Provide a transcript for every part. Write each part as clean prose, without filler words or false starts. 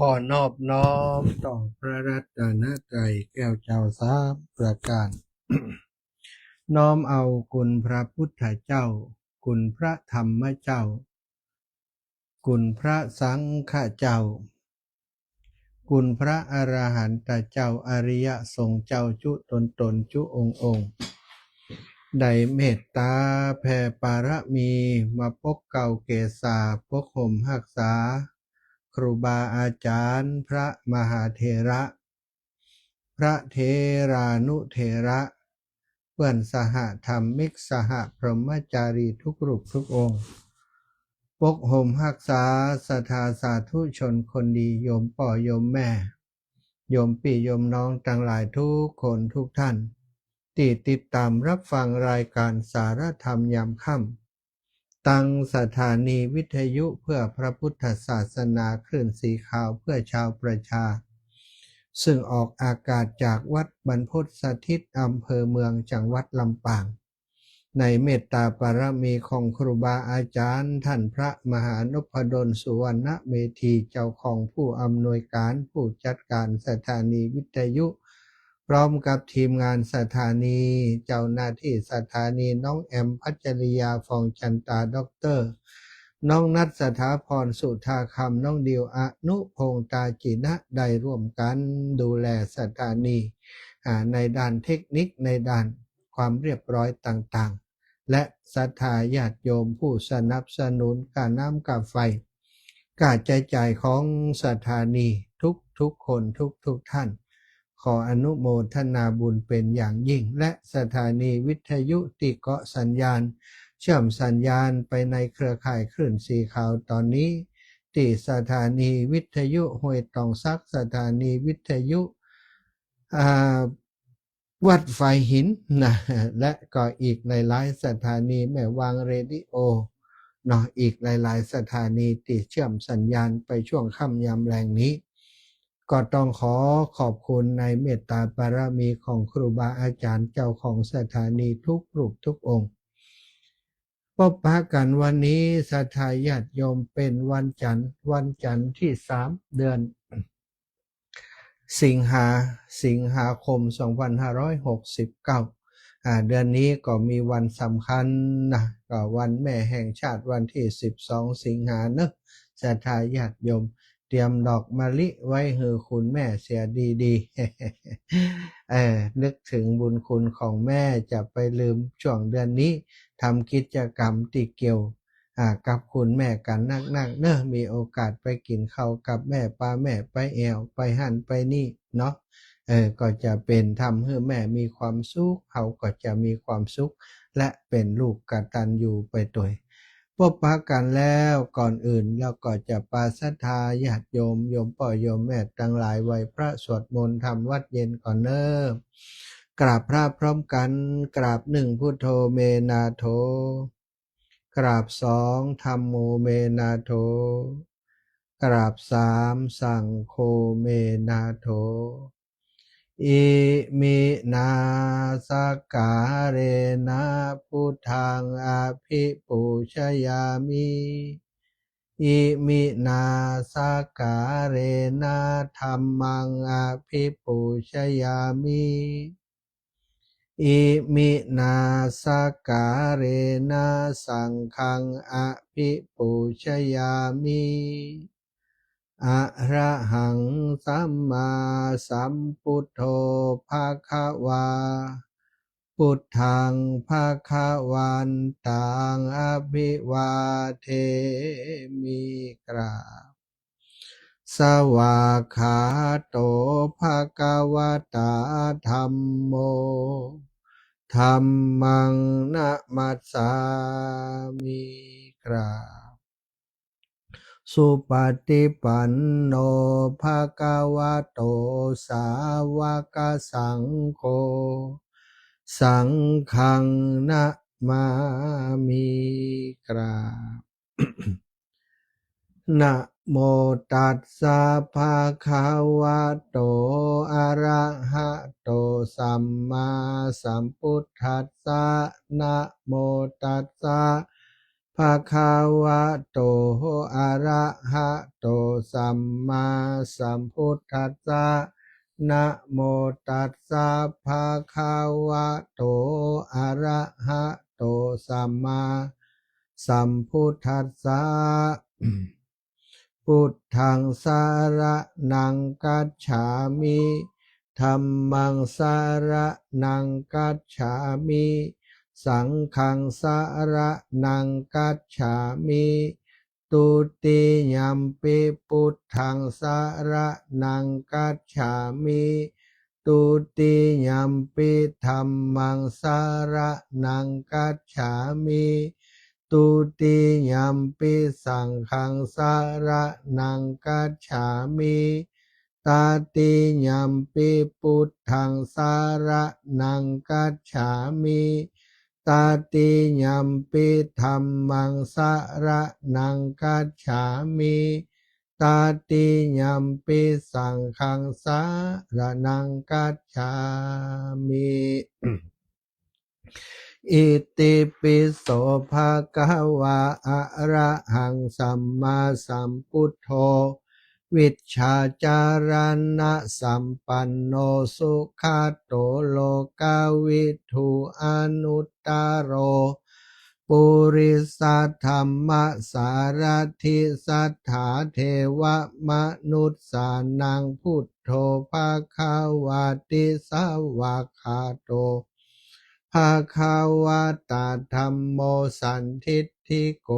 อนอบน้อมต่อพระรัตนตรัยแก้วเจ้าสามประการ น้อมเอาคุณพระพุทธเจ้าคุณพระธรรมเจ้าคุณพระสังฆเจ้าคุณพระอรหันตเจ้าอริยสงฆ์เจ้าจุตนจุองค์ได้เมตตาแผ่ปารมีมาปกเก่าเกศาปกห่มหักษาครูบาอาจารย์พระมหาเถระพระเถรานุเถระเพื่อนสหธรรมิกสหพรหมจารีทุกรูปทุกองค์ปกห่มหักษาศรัทธาสาธุชนคนดีโยมป่อโยมแม่โยมพี่โยมน้องทั้งหลายทุกคนทุกท่านที่ติดตามรับฟังรายการสารธรรมยามค่ำตั้งสถานีวิทยุเพื่อพระพุทธศาสนาคลื่นสีขาวเพื่อชาวประชาซึ่งออกอากาศจากวัดบรรพตสถิตอำเภอเมืองจังหวัดลำปางในเมตตาบารมีของครูบาอาจารย์ท่านพระมหานพดลสุวรรณเมธีเจ้าของผู้อำนวยการผู้จัดการสถานีวิทยุพร้อมกับทีมงานสถานีเจ้าหน้าที่สถานีน้องแอมพัชริยาฟองจันตาด็อกเตอร์น้องนัทสถาพรสุธาคำน้องดิวอนุพงษ์ตาจินะได้ร่วมกันดูแลสถานีในด้านเทคนิคในด้านความเรียบร้อยต่างๆและศรัทธาญาติโยมผู้สนับสนุนค่าน้ำค่าไฟค่าใช้จ่ายของสถานีทุกคนทุกท่านขออนุโมทนาบุญเป็นอย่างยิ่งและสถานีวิทยุติเกาะสัญญาณเชื่อมสัญญาณไปในเครือข่ายคลื่นสีขาวตอนนี้ที่สถานีวิทยุห้วยตองซักสถานีวิทยุวัดไฟหินนะและก็อีกหลายๆสถานีแม่วางเรดิโอเนาะอีกหลายๆสถานีที่เชื่อมสัญญาณไปช่วงค่ำยามแรงนี้ก็ต้องขอขอบคุณในเมตตาบารมีของครูบาอาจารย์เจ้าของสถานีทุกรูปทุกองค์พบปะกันวันนี้ศรัทธาญาติโยมเป็นวันจันทร์ที่3เดือนสิงหาคม2569เดือนนี้ก็มีวันสำคัญนะก็วันแม่แห่งชาติวันที่12สิงหาเนอะศรัทธาญาติโยมเตรียมดอกมะลิไว้ให้คุณแม่เสียดีๆนึกถึงบุญคุณของแม่จะไปลืมช่วงเดือนนี้ทำกิจกรรมที่เกี่ยวกับคุณแม่กันนักเนอะมีโอกาสไปกินข้าวกับแม่ป้าแม่ไปแอวไปหั่นไปนี่เนาะก็จะเป็นทำให้แม่มีความสุขเขาก็จะมีความสุขและเป็นลูกกตัญญูไปด้วยพบปะกันแล้วก่อนอื่นแล้วก็จะปาศรัทธาญาติโยมป่อโยมแม่ทั้งหลายไหว้พระสวดมนต์ทำวัดเย็นก่อนเนอะกราบพระพร้อมกันกราบ1พุทโธเมนาโถกราบ2ธัมโมเมนาโถกราบ3สังโฆเมนาโถอิมินาสการเรนะพุทธังอภิปูชยามิอิมินาสการเรนะธัมมังอภิปูชยามิอิมินาสการเรนะสังฆังอภิปูชยามิอะระหังสัมมาสัมพุทโธภะคะวาพุทธังภะคะวันตังอภิวาเทมิกราบสวากขาโตภะคะวะตาธัมโมธัมมังนะมัสสามิกราบสุปฏิปันโนภะคะวะโตสาวกสังโฆสังฆังนะมามิกราบ นะโมตัสสะภะคะวะโตอะระหะโตสัมมาสัมพุทธัสสะนะโมตัสสะ ภะคะวะโตอะระหะโตสัมมาสัมพุทธัสสะนะโมตัสสะภะคะวะโตอะระหะโตสัมมาสัมพุทธัสสะพุทธังสารนังกัจฉามิธัมมังสารนังกัจฉามิสังฆังสารนังกัจฉามิตุติยัมปิพุทธังสารนังกัจฉามิตุติยัมปิธัมมังสารนังกัจฉามิตุติยัมปิสังฆังสารนังกัจฉามิตาติยัมปิพุทธังสารนังกัจฉามิตาติยัมปิธัมมังสารนังกัจฉามิตาติยัมปิสังฆังสารนังกัจฉามิอิติปิโสภะคะวะอะระหังสัมมาสัมพุทโธวิชชาจารณะสัมปันโนสุขโตโลกาวิทูอนุตตโรปุริสัทธัมมสารถิสัทธาเทวมนุษย์สานังพุทโธภะคะวะติสาวะคาโตภะคะวะตาธัมโมสันทิฏฐิโก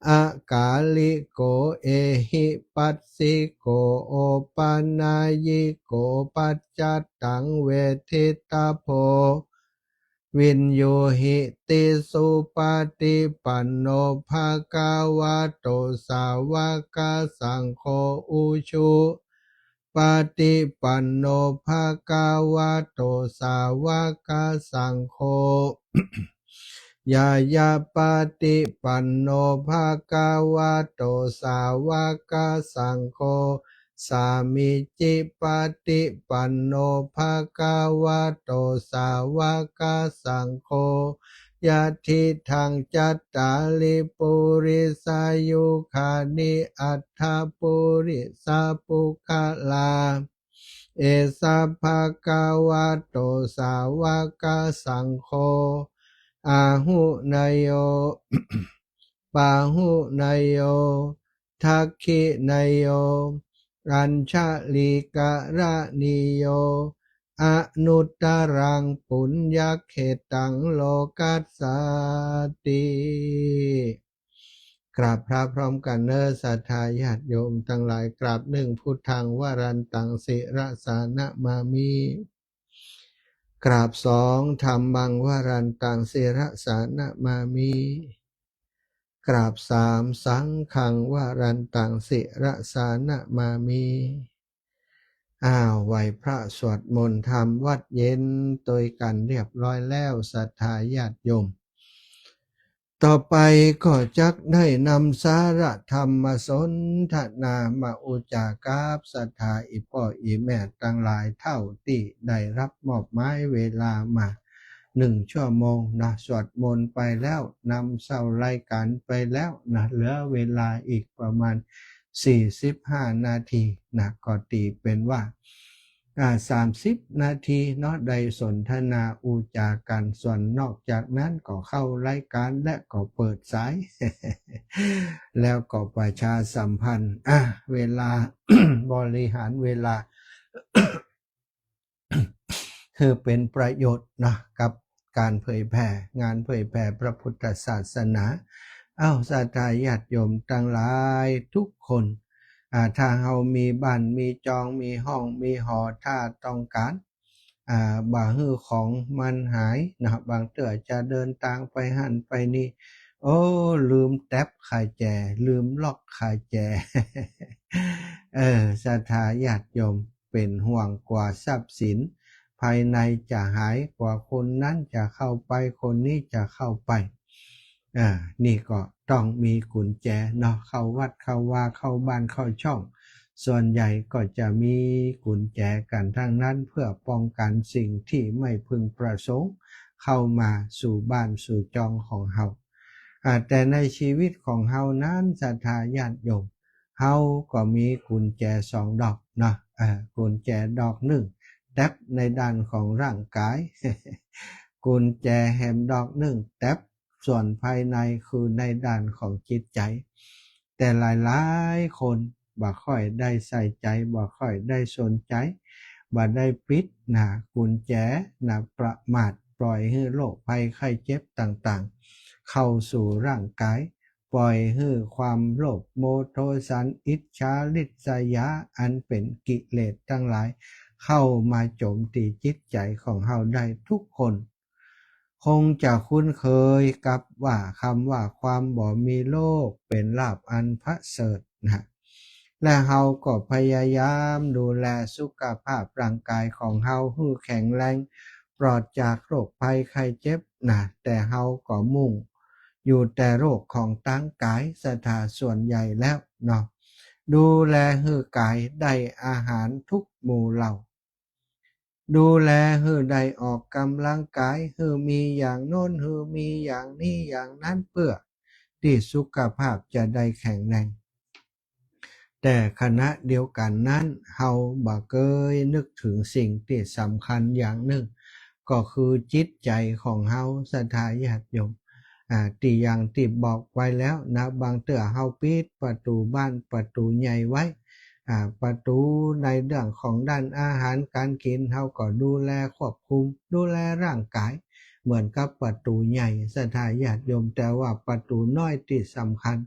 อากาลิโกเอหิปัสสิโกโอปานายิโกปัจจัตตังเวทิตาโพวินโยหิติสุปฏิปันโนภะคะวะโตสาวกสังโฆอุชุปฏิปันโนภะคะวะโตสาวกสังโฆยายาปฏิปันโนภะคะวะโตสาวกสังโฆสามิจิปฏิปันโนภะคะวะโตสาวกสังโฆยะทิทังจัตตาลิปุริสายุคานิอัตถปุริสาปุคลาเอสะภะคะวะโตสาวกสังโฆอาหุนายโย ปาหุนายโยทักขินายโยอัญชลิกะระนิโยอนุตตรังปุญญเขตังโลกัสสติกราบพระพร้อมกันเนอศรัทธาญาติโยมทั้งหลายกราบหนึ่งพุทธังวรันตังสิรสานะมามิกราบสองธัมมังวรันตังสิรสานะมามิกราบสามสังฆังวรันตังสิรสานะมามิไหวพระสวดมนต์ธรรมวัดเย็นโดยกันเรียบร้อยแล้วศรัทธาญาติโยมต่อไปก็จักได้นำสาระธรรมสนทนามาอุจากาบศรัทธาอีพ่ออีแม่ตั้งหลายเท่าที่ได้รับมอบหมายเวลามา1 ชั่วโมงนะสวดมนต์ไปแล้วนำเศร้ารายการไปแล้วนะเหลือเวลาอีกประมาณ45 นาทีนะก็ตีเป็นว่า30 นาทีเนาะได้สนทนาอุจากันส่วนนอกจากนั้นก็เข้ารายการและก็เปิดสาย แล้วก็ประชาสัมพันธ์เวลา บริหารเวลา คือเป็นประโยชน์นะกับการเผยแผ่งานเผยแผ่พระพุทธศาสนาศรัทธาญาติโยมทั้งหลายทุกคนถ้าเรามีบ้านมีจองมีห้องมีหอถ้าต้องการบางฮื้อของมันหายนะบางเตื่อจะเดินทางไปหันไปนี่ลืมแท็บคาแจลืมล็อกคาแจ ศรัทธาญาติโยมเป็นห่วงกว่าทรัพย์สินภายในจะหายกว่าคนนั้นจะเข้าไปคนนี้จะเข้าไปนี่ก็ต้องมีกุญแจเนาะเข้าวัดเข้าว่าเข้าบ้านเข้าช่องส่วนใหญ่ก็จะมีกุญแจกันทั้งนั้นเพื่อป้องกันสิ่งที่ไม่พึงประสงค์เข้ามาสู่บ้านสู่จองของเรา แต่ในชีวิตของเฮานั้นศรัทธาญาติโยมเฮาก็มีกุญแจ2 ดอกเนาะกุญแจดอกหนึ่งแท็บในด้านของร่างกาย กุญแจแฮมดอกหนึ่งแท็บส่วนภายในคือในด้านของจิตใจแต่หลายๆคนบ่ค่อยได้ใส่ใจบ่ค่อยได้สนใจบ่ได้ปิดกุญแจประมาทปล่อยให้โรคภัยไข้เจ็บต่างๆเข้าสู่ร่างกายปล่อยให้ความโลภโมโทสันอิจฉาริษยาอันเป็นกิเลสทั้งหลายเข้ามาโจมตีจิตใจของเฮาได้ทุกคนคงจะคุ้นเคยกับว่าคำว่าความบ่มีโรคเป็นลาภอันประเสริฐและเฮาก็พยายามดูแลสุขภาพร่างกายของเฮาให้แข็งแรงปลอดจากโรคภัยไข้เจ็บแต่เฮาก็มุ่งอยู่แต่โรคของตั้งกายสถาส่วนใหญ่แล้วเนาะดูแลให้กายได้อาหารทุกหมู่เหล่าดูแลให้ได้ออกกำลังกายให้มีอย่างโน้นให้มีอย่างนี้อย่างนั้นเพื่อที่สุขภาพจะได้แข็งแรงแต่ขณะเดียวกันนั้นเฮาบ่เคยนึกถึงสิ่งที่สำคัญอย่างหนึ่งก็คือจิตใจของเฮาศรัทธาญาติโยมที่อย่างที่บอกไว้แล้วนะบางเทื่อเฮาปิดประตูบ้านประตูใหญ่ไว้ประตูในเรื่องของด้านอาหารการกินเฮาก็ดูแลควบคุมดูแลร่างกายเหมือนกับประตูใหญ่ศรัทธาญาติโยมแต่ว่าประตูน้อยที่สำคัญ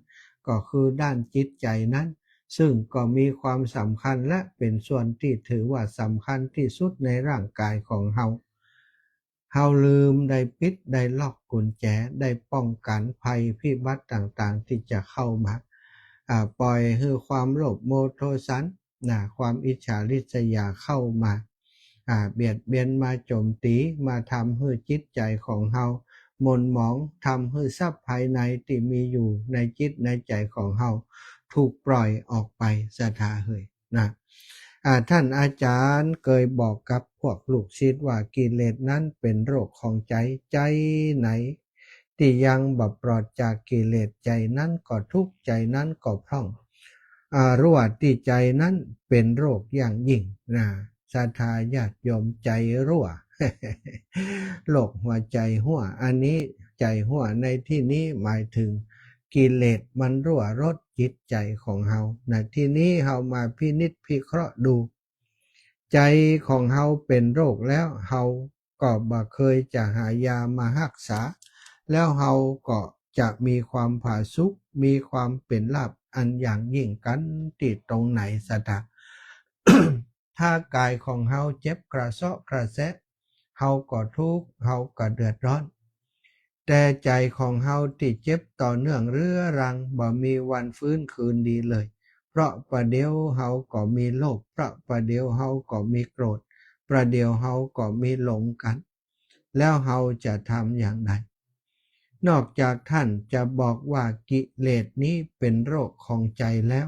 ก็คือด้านจิตใจนั้นซึ่งก็มีความสำคัญและเป็นส่วนที่ถือว่าสำคัญที่สุดในร่างกายของเฮาลืมได้ปิดได้ล็อกกุญแจได้ป้องกันภัยพิบัติต่างๆที่จะเข้ามาปล่อยให้ความโลภโมโทสันความอิจฉาริษยาเข้ามาเบียดเบียนมาโจมตีมาทำให้จิตใจของเฮาหม่นหมองทำให้ทรัพย์ภายในที่มีอยู่ในจิตในใจของเฮาถูกปล่อยออกไปศรัทธาเฮยท่านอาจารย์เคยบอกกับพวกลูกศิษย์ว่ากิเลสนั้นเป็นโรคของใจใจไหนที่ยังบ่ปลอดจากกิเลสใจนั้นก็ทุกข์ใจนั้นก็พร่องรู้ว่าที่ใจนั้นเป็นโรคอย่างยิ่งศรัทธาญาติโยมใจรั่ว โรคหัวใจหัวอันนี้ใจหัวในที่นี้หมายถึงกิเลสมันรั่วรดจิตใจของเฮาที่นี้เฮามาพินิจพิเคราะห์ดูใจของเฮาเป็นโรคแล้วเฮาก็บ่เคยจะหายามารักษาแล้วเฮาก็จะมีความผาสุกมีความเป็นลาภอันอย่างยิ่งกันที่ตรงไหนสตา ถ้ากายของเฮาเจ็บกระเซาะกระแสะเฮาก็ทุกข์เฮาก็เดือดร้อนแต่ใจของเฮาที่เจ็บต่อเนื่องเรื้อรังบ่มีวันฟื้นคืนดีเลยเพราะประเดี๋ยวเฮาก็มีโลภเพราะประเดี๋ยวเฮาก็มีโกรธประเดี๋ยวเฮาก็มีหลงกันแล้วเฮาจะทำอย่างไรนอกจากท่านจะบอกว่ากิเลสนี้เป็นโรคของใจแล้ว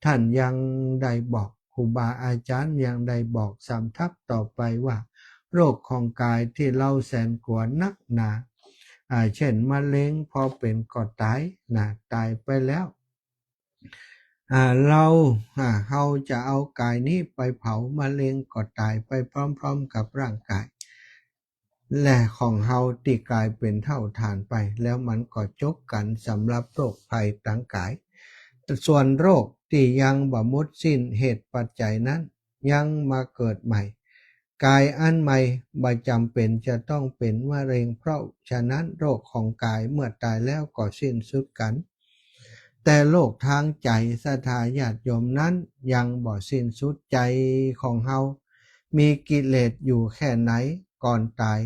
ท่านยังได้บอกครูบาอาจารย์ยังได้บอกสำทับต่อไปว่าโรคของกายที่เราแสนกลัวนักหนาเช่นมะเร็งพอเป็นก็ตายตายไปแล้วเฮาจะเอากายนี้ไปเผามะเร็งก็ตายไปพร้อมๆกับร่างกายและของเฮาที่กลายเป็นเท่าฐานไปแล้วมันก็จบกันสำหรับโรคภัยต่างกายส่วนโรคที่ยังบ่หมดสิ้นเหตุปัจจัยนั้นยังมาเกิดใหม่กายอันใหม่บ่จำเป็นจะต้องเป็นมะเร็งเพราะฉะนั้นโรคของกายเมื่อตายแล้วก็สิ้นสุดกันแต่โรคทางใจศรัทธาญาติโยมนั้นยังบ่สิ้นสุดใจของเฮามีกิเลสอยู่แค่ไหนก่อนตาย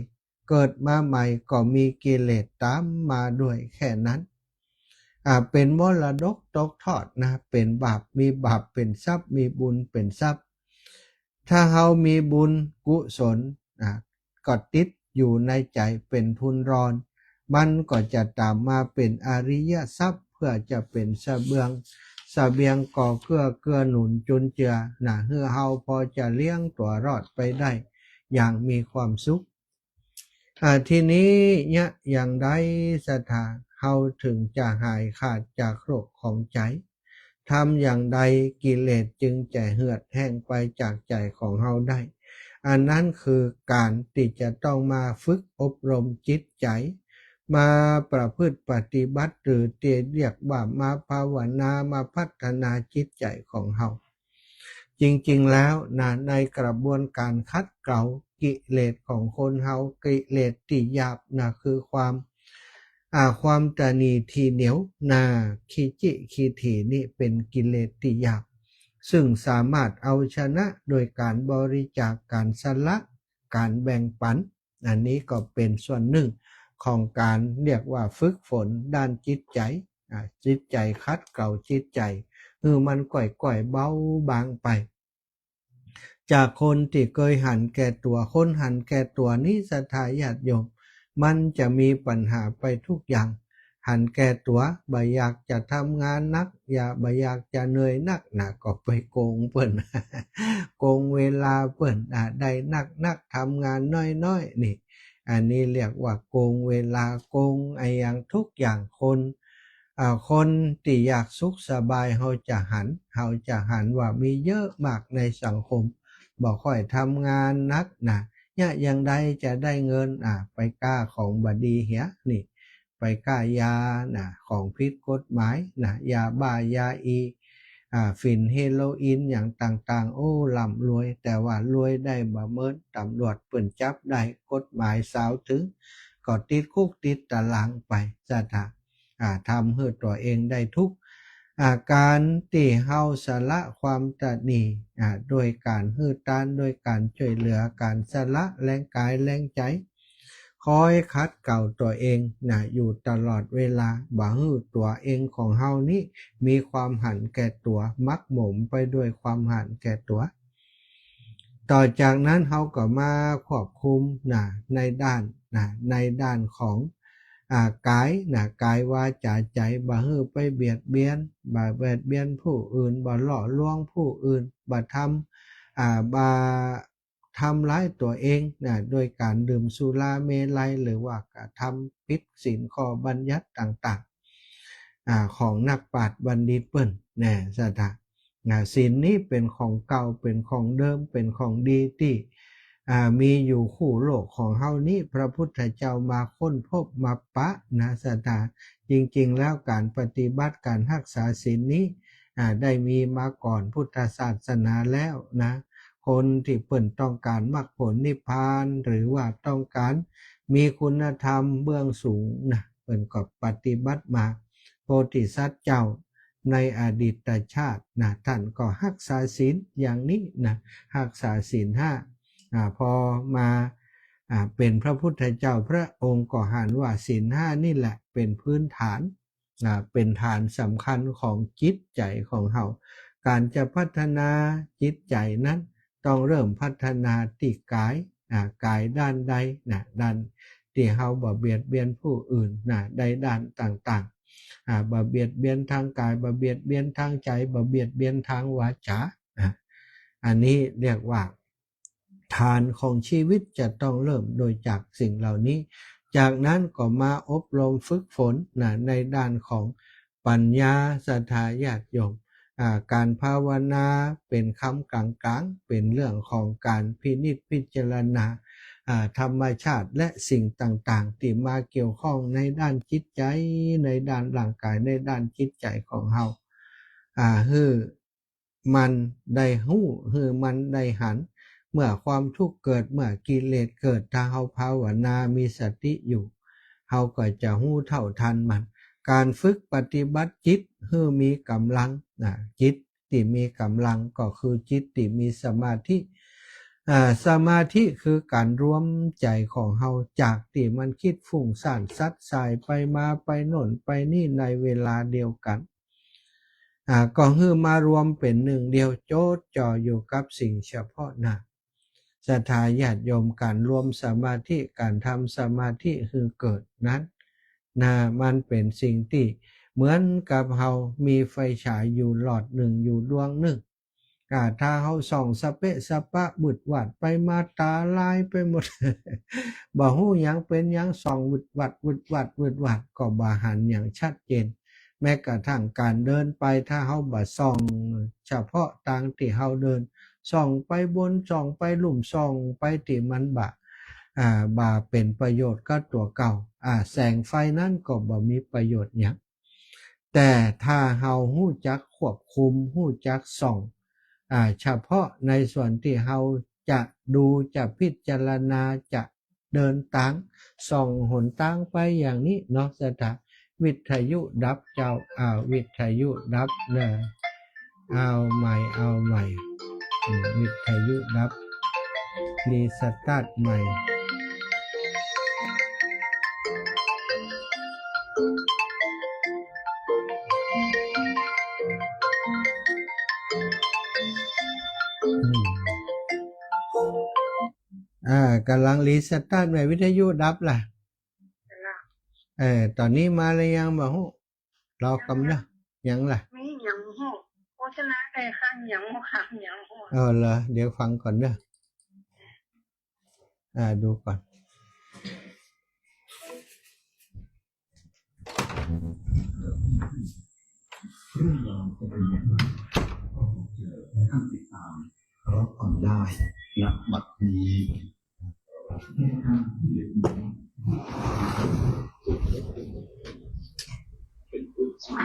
เกิดมาใหม่ก็มีกิเลสตามมาด้วยแค่นั้นเป็นมรดกตกทอดเป็นบาปมีบาปเป็นทรัพย์มีบุญเป็นทรัพย์ถ้าเฮามีบุญกุศลก็ติดอยู่ในใจเป็นทุนรอนมันก็จะตามมาเป็นอริยทรัพย์เพื่อจะเป็นเสบียงก่อเกื้อหนุนจุนเจือเพื่อเฮาพอจะเลี้ยงตัวรอดไปได้อย่างมีความสุขทีนี้เนี่ยอย่างใดศรัทธาเฮ เฮาถึงจะหายขาดจากโรคของใจทำอย่างใดกิเลสจึงจะเหือดแห้งไปจากใจของเฮาได้อันนั้นคือการที่จะต้องมาฝึกอบรมจิตใจมาประพฤติปฏิบัติหรือเรียกว่ามาภาวนามาพัฒนาจิตใจของเฮาจริงๆแล้วในกระบวนการคัดเกลากิเลสของคนเฮากิเลสที่หยาบคือความตนีทีเหนียวขี้จิขี้ถี่นี่เป็นกิเลสที่หยาบซึ่งสามารถเอาชนะโดยการบริจาคการสละการแบ่งปันอันนี้ก็เป็นส่วนหนึ่งของการเรียกว่าฝึกฝนด้านจิตใจจิตใจคัดเกลาจิตใจมันก่อยๆเบาบางไปจากคนที่เคยหันแก่ตัวคนหันแก่ตัวนี้ศรัทธาญาติโยมมันจะมีปัญหาไปทุกอย่างหันแก่ตัวบ่อยากจะทำงานนักบ่อยากจะเหนื่อยนักก็ไปโกงเปิ้น โกงเวลาเปิ้นได้นักทำงานน้อยนี่อันนี้เรียกว่าโกงเวลาโกงอย่างทุกอย่างคนที่อยากสุขสบายเขาจะหันว่ามีเยอะมากในสังคมบอกค่อยทำงานนักเนี่ยอย่างใดจะได้เงินไปกล้าของบดีเหียนี่ไปกล้ายาของผิดกฎหมายยาบ้ายาฝิ่นเฮโรอีนอย่างต่างๆโอ้ร่ำรวยแต่ว่ารวยได้บ่เมินตำรวจเปิ่นจับได้กฎหมายสาวถึงก็ติดคุกติดตารางไปซะทำให้ตัวเองได้ทุกข์การที่เฮาสละความตนีโดยการฮื้อตานโดยการช่วยเหลือการสละแรงกายแรงใจคอยคัดเกลาตัวเองอยู่ตลอดเวลาบ่ฮื้อตัวเองของเฮานี้มีความหันแก่ตัวมักหมมไปด้วยความหันแก่ตัวต่อจากนั้นเฮาก็มาควบคุมในด้านของกายวาจาใจบ่ฮื้อไปเบียดเบียนผู้อื่นบ่หล่อลวงผู้อื่นบ่ทำร้ายตัวเองโดยการดื่มสุราเมลัยหรือว่ากระทำผิดศีลข้อบัญญัติต่างๆของนักปราชญ์บัณฑิตเปิ้นซะศีลนี้เป็นของเก่าเป็นของเดิมเป็นของดีที่มีอยู่คู่โลกของเฮานี้พระพุทธเจ้ามาค้นพบมาศรัทธาจริงๆแล้วการปฏิบัติการรักษาศีลนี้ได้มีมาก่อนพุทธศาสนาแล้วคนที่เปิ่นต้องการมรรคผลนิพพานหรือว่าต้องการมีคุณธรรมเบื้องสูงเปิ่นก็ปฏิบัติมาโพธิสัตว์เจ้าในอดีตชาติท่านก็รักษาศีลอย่างนี้รักษาศีล5พอมาเป็นพระพุทธเจ้าพระองค์ก็หันว่าศีล5นี่แหละเป็นพื้นฐานเป็นฐานสำคัญของจิตใจของเฮาการจะพัฒนาจิตใจนั้นต้องเริ่มพัฒนาที่กายด้านใดด้านที่เฮาบ่เบียดเบียนผู้อื่นในด้านต่างๆบ่เบียดเบียนทางกายบ่เบียดเบียนทางใจบ่เบียดเบียนทางวาจาอันนี้เรียกว่าฐานของชีวิตจะต้องเริ่มโดยจากสิ่งเหล่านี้จากนั้นก็มาอบรมฝึกฝนในด้านของปัญญาศรัทธาญาติโยมการภาวนาเป็นคำกลางๆเป็นเรื่องของการพินิจพิจารณาธรรมชาติและสิ่งต่างๆที่มาเกี่ยวข้องในด้านจิตใจในด้านร่างกายในด้านจิตใจของเฮาฮื้อมันได้ฮู้ฮื้อมันได้หันเมื่อความทุกข์เกิดเมื่อกิเลสเกิดถ้าเฮาภาวนามีสติอยู่เฮาก็จะฮู้เท่าทันมันการฝึกปฏิบัติจิตให้มีกำลังจิตที่มีกำลังก็คือจิตที่มีสมาธิสมาธิคือการรวมใจของเฮาจากที่มันคิดฟุ้งซ่านซัดสายไปมาไปโน่นไปนี่ในเวลาเดียวกันก็คือมารวมเป็นหนึ่งเดียวโจดจ่ออยู่กับสิ่งเฉพาะหน้าศรัทธาญาติโยมการรวมสมาธิการทำสมาธิคือเกิดนั้นมันเป็นสิ่งที่เหมือนกับเรามีไฟฉายอยู่หลอดหนึ่งอยู่ดวงหนึ่ง ถ้าเฮาส่องสเปะสปะบึดหวัดไปมาตาลายไปหมด บ่ฮู้หยังเป็นหยังส่องบึดหวัดบึดหวัดบึดหวัดก็บ่หันอย่างชัดเจนแม้กระทั่งการเดินไปถ้าเฮาบ่ส่องเฉพาะทางที่เฮาเดินส่องไปบนส่องไปหลุมส่องไปที่มันบ่เป็นประโยชน์กับตัวเก่าแสงไฟนั้นก็บ่มีประโยชน์หยังแต่ถ้าเฮาฮู้จักควบคุมฮู้จักส่องเฉพาะในส่วนที่เฮาจะดูจะพิจารณาจะเดินทางส่องหนทางไปอย่างนี้เนาะสถาวิทยุดับเจ้าวิทยุดับเด้อเอาใหม่วิทยุดับรีสตาร์ทใหม่กำลังรีสตาร์ทใหม่วิทยุดับล่ะตอนนี้มาเลยยังบ่ฮู้รอกำนะยังล่ะไม่ยังฮู้โฆษณาได้ข้างยังข้างยังฮู้เหรอเดี๋ยวฟังก่อนเด้อดูก่อนเรื่องราวจะเป็นอย่างไรก็คงจะติดตามรับฟังได้ณบัดนี้ในทางที่เด็กเป็นผู้ที่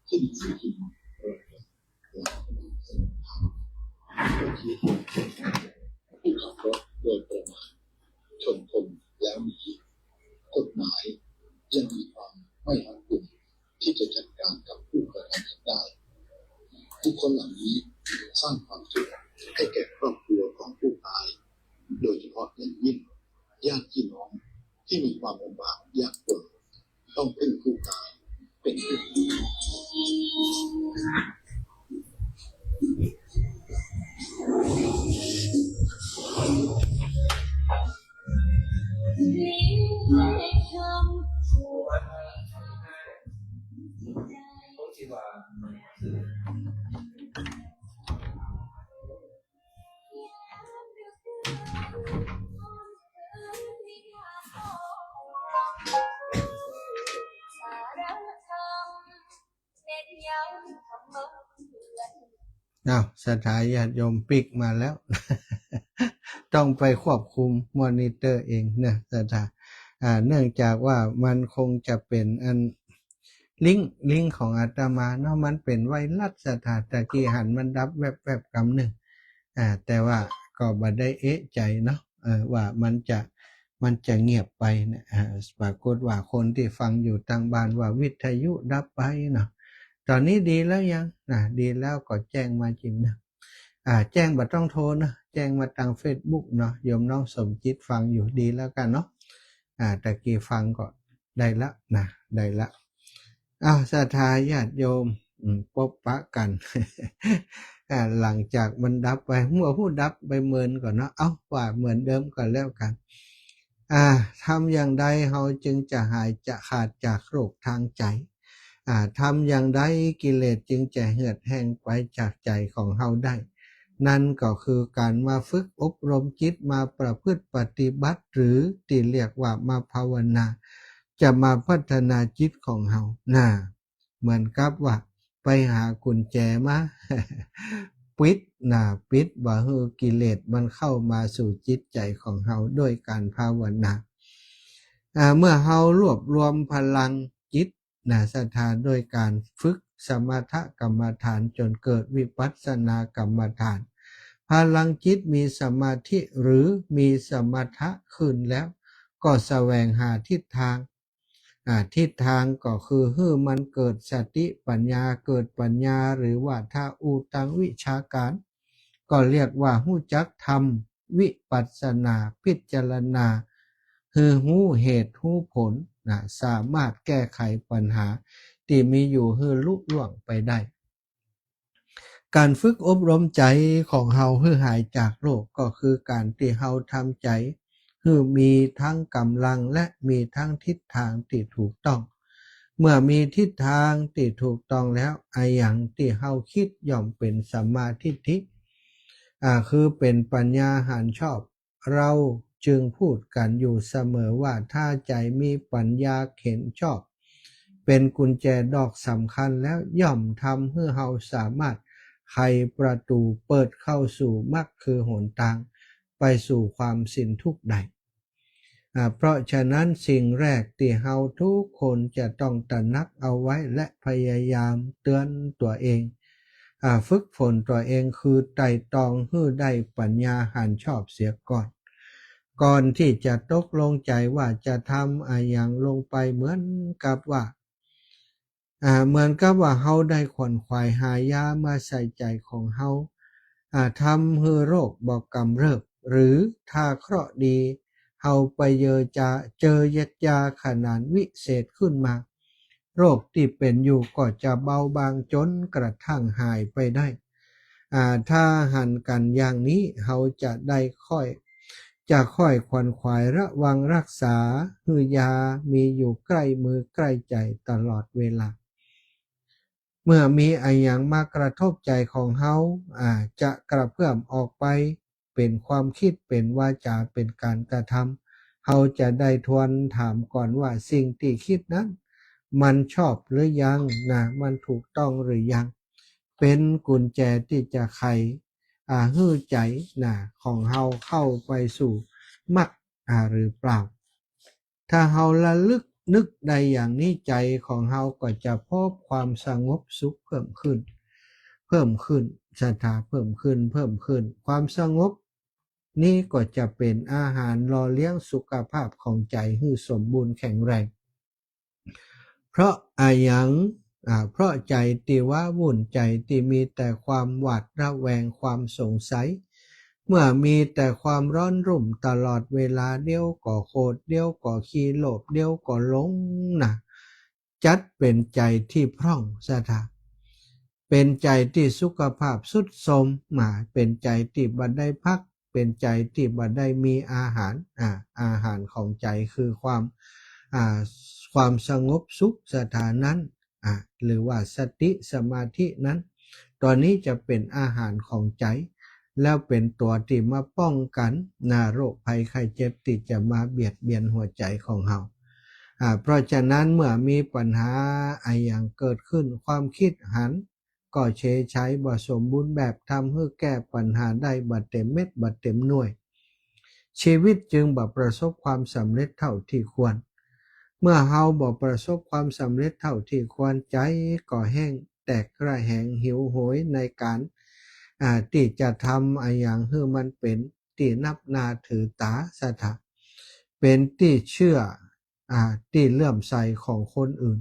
ที่มีสิ่งที่ผู้ขับรถโดยประมาทชนคนแล้วหนีกฎหมายยังมีความไม่รัดกุมที่จะจัดการกับผู้กระทำได้บุคคลเหล่านี้สร้างความสุขให้แก่ครอบครัวของผู้ตายโดยเฉพาะอย่างยิ่งญาติพี่น้องที่มีความลำบากยากจนต้องพึ่งผู้ตายเป็นผู้ดีสถาญาติโยมปิกมาแล้ว ต้องไปควบคุมมอนิเตอร์เองนะสถาเนื่องจากว่ามันคงจะเป็นอันลิงก์ของอาตมาเนาะมันเป็นไวรัสสถาตะกี้หันมันดับแวบๆกำหนึ่งแต่ว่าก็บ่ได้เอะใจเนาะว่ามันจะเงียบไปนะปรากฏว่าคนที่ฟังอยู่ทางบ้านว่าวิทยุดับไปเนาะตอนนี้ดีแล้วยังดีแล้วก็แจ้งมาจิมนะแจ้งบ่ต้องโทรนะแจ้งมาทาง Facebook เนาะโยมน้องสมจิตฟังอยู่ดีแล้วกันเนาะตะกี้ฟังก็ได้ละนะได้ละศรัทธาญาติโยมพบปะกัน หลังจากมันดับไปเมื่อผู้ดับไปเมินก่อนเนาะว่าเหมือนเดิมก่อนแล้วกันทำอย่างใดเราจึงจะหายจะขาดจากโรคทางใจทำอย่างใดกิเลสจึงจะเหือดแห้งไปจากใจของเราได้นั่นก็คือการมาฝึกอบรมจิตมาประพฤติปฏิบัติหรือที่เรียกว่ามาภาวนาจะมาพัฒนาจิตของเราเหมือนกับว่าไปหากุญแจมาปิดบ่ให้กิเลสมันเข้ามาสู่จิตใจของเราด้วยการภาวนาเมื่อเรารวบรวมพลังจิตศรัทธาโดยการฝึกสมถกรรมฐานจนเกิดวิปัสสนากรรมฐานพลังจิตมีสมาธิหรือมีสมถะขึ้นแล้วก็แสวงหาทิศทางทิศทางก็คือให้มันเกิดสติปัญญาเกิดปัญญาหรือว่าถ้าอูตังวิชาการก็เรียกว่าหู้จักธรรมวิปัสสนาพิจารณาคือหู้เหตุหู้ผลสามารถแก้ไขปัญหาที่มีอยู่ให้ลุล่วงไปได้การฝึกอบรมใจของเฮาให้หายจากโรคก็คือการที่เฮาทำใจให้มีทั้งกำลังและมีทั้งทิศทางที่ถูกต้องเมื่อมีทิศทางที่ถูกต้องแล้วอย่างที่เฮาคิดย่อมเป็นสัมมาทิฏฐิ คือเป็นปัญญาหันชอบเราจึงพูดกันอยู่เสมอว่าถ้าใจมีปัญญาเข็นชอบเป็นกุญแจดอกสำคัญแล้วย่อมทำให้เราสามารถไขประตูเปิดเข้าสู่มรรคคือหนทางไปสู่ความสิ้นทุกข์ใดเพราะฉะนั้นสิ่งแรกที่เราทุกคนจะต้องตระหนักเอาไว้และพยายามเตือนตัวเองฝึกฝนตัวเองคือไต่ตรองให้ได้ปัญญาหันชอบเสียก่อนที่จะตกลงใจว่าจะทำอย่างลงไปเหมือนกับว่าเฮาได้ขวนขวายหายามาใส่ใจของเฮาทำให้โรคบ่กำเริบหรือถ้าเคราะห์ดีเฮาไปเจอยาขนาดวิเศษขึ้นมาโรคที่เป็นอยู่ก็จะเบาบางจนกระทั่งหายไปได้ถ้าหันกันอย่างนี้เฮาจะค่อยขวนขวายระวังรักษาหือยามีอยู่ใกล้มือใกล้ใจตลอดเวลาเมื่อมีอย่างมากระทบใจของเฮาจะกระเพื่อมออกไปเป็นความคิดเป็นวาจาเป็นการกระทำเฮาจะได้ทวนถามก่อนว่าสิ่งที่คิดนั้นมันชอบหรือยังมันถูกต้องหรือยังเป็นกุญแจที่จะไขหื้อใจของเฮาเข้าไปสู่มรรคหรือเปล่าถ้าเฮาระลึกนึกใดอย่างนี้ใจของเฮาก็จะพบความสงบสุขเพิ่มขึ้นศรัทธาเพิ่มขึ้นความสงบนี่ก็จะเป็นอาหารหล่อเลี้ยงสุขภาพของใจให้สมบูรณ์แข็งแรงเพราะเพราะใจที่ว่าวุ่นใจที่มีแต่ความหวาดระแวงความสงสัยเมื่อมีแต่ความร้อนรุ่มตลอดเวลาเดี๋ยวก็โกรธเดี๋ยวก็ขี้โลภเดี๋ยวก็หลงจัดเป็นใจที่พร่องศรัทธาเป็นใจที่สุขภาพทรุดโทรมเป็นใจที่บ่ได้พักเป็นใจที่บ่ได้มีอาหารของใจคือความสงบสุขสถานั้นหรือว่าสติสมาธินั้นตอนนี้จะเป็นอาหารของใจแล้วเป็นตัวที่มาป้องกันโรคภัยไข้เจ็บที่จะมาเบียดเบียนหัวใจของเราเพราะฉะนั้นเมื่อมีปัญหาอย่างเกิดขึ้นความคิดหันก็ใช้บ่สมบูรณ์แบบทำให้แก้ปัญหาได้บ่เต็มเม็ดบ่เต็มหน่วยชีวิตจึงบ่ประสบความสำเร็จเท่าที่ควรเมื่อเฮาบ่ประสบความสำเร็จเท่าที่ควรใจก็แห้งแตกกระแหงหิวโหยในการที่จะทำอย่างให้มันเป็นที่นับนาถือตาศรัทธาเป็นที่เชื่อที่เลื่อมใสของคนอื่น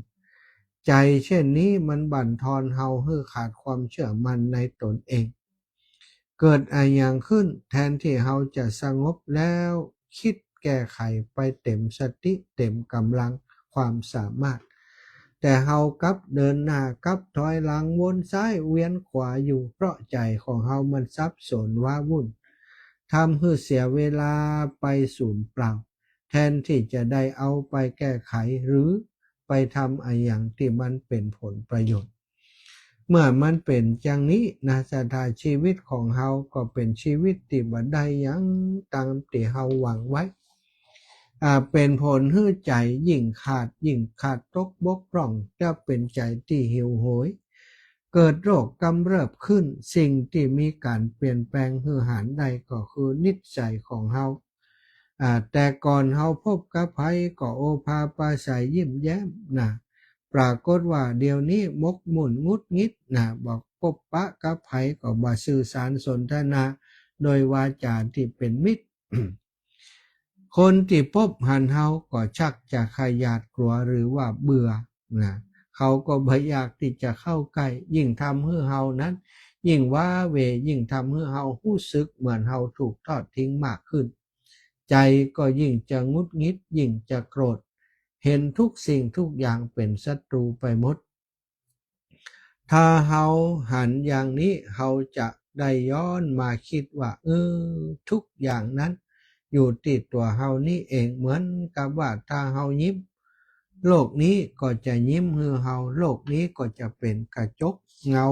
ใจเช่นนี้มันบั่นทอนเฮาให้ขาดความเชื่อมั่นในตนเองเกิดอย่างขึ้นแทนที่เฮาจะสงบแล้วคิดแก้ไขไปเต็มสติเต็มกำลังความสามารถแต่เฮากลับเดินหน้ากลับถอยหลังวนซ้ายเวียนขวาอยู่เพราะใจของเฮามันสับสนว้าวุ่นทำให้เสียเวลาไปสูญเปล่าแทนที่จะได้เอาไปแก้ไขหรือไปทำอย่างที่มันเป็นผลประโยชน์เมื่อมันเป็นอย่างนี้ศรัทธาชีวิตของเฮาก็เป็นชีวิตที่บ่ได้ยังตามที่เฮาหวังไว้เป็นผลให้ใจยิ่งขาดตกบกพร่องจะเป็นใจที่หิวโหยเกิดโรคกำเริบขึ้นสิ่งที่มีการเปลี่ยนแปลงให้หารได้ก็คือนิสัยของเฮาแต่ก่อนเฮาพบกับไผก็โอภาปราศัยยิ้มแย้มปรากฏว่าเดี๋ยวนี้มกมุ่นงุดงิดบอกพบปะกับไผก็บ่สื่อสารสนทนาโดยวาจาที่เป็นมิตร คนที่พบหันเฮาก็ชักจะขยาดกลัวหรือว่าเบื่อเขาก็บ่อยากที่จะเข้าใกล้ยิ่งทำให้เฮานั้นยิ่งว้าเหวยิ่งทำให้เฮารู้สึกเหมือนเฮาถูกทอดทิ้งมากขึ้นใจก็ยิ่งจะงุดงิดยิ่งจะโกรธเห็นทุกสิ่งทุกอย่างเป็นศัตรูไปหมดถ้าเฮาหันอย่างนี้เฮาจะได้ย้อนมาคิดว่าทุกอย่างนั้นอยู่ที่ตัวเฮานี่เองเหมือนกับว่าถ้าเฮายิ้มโลกนี้ก็จะยิ้มให้เฮาโลกนี้ก็จะเป็นกระจกเงา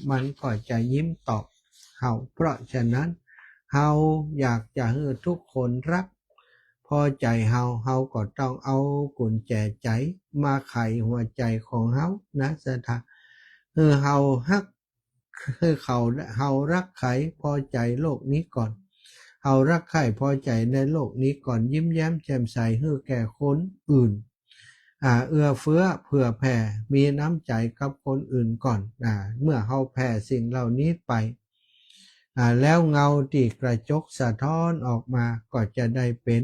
มันก็จะยิ้มตอบ เฮาเพราะฉะนั้นเฮาอยากจะให้ทุกคนรักพอใจเฮาก็ต้องเอากุญแจใจมาไขหัวใจของเฮานะสถาเฮาฮักเฮารักใครพอใจโลกนี้ก่อนเฮารักใครพอใจในโลกนี้ก่อนยิ้มแย้มแจ่มใสให้แก่คนอื่นเอื้อเฟื้อเผื่อแผ่มีน้ำใจกับคนอื่นก่อนเมื่อเฮาแผ่สิ่งเหล่านี้ไปแล้วเงาที่กระจกสะท้อนออกมาก็จะได้เป็น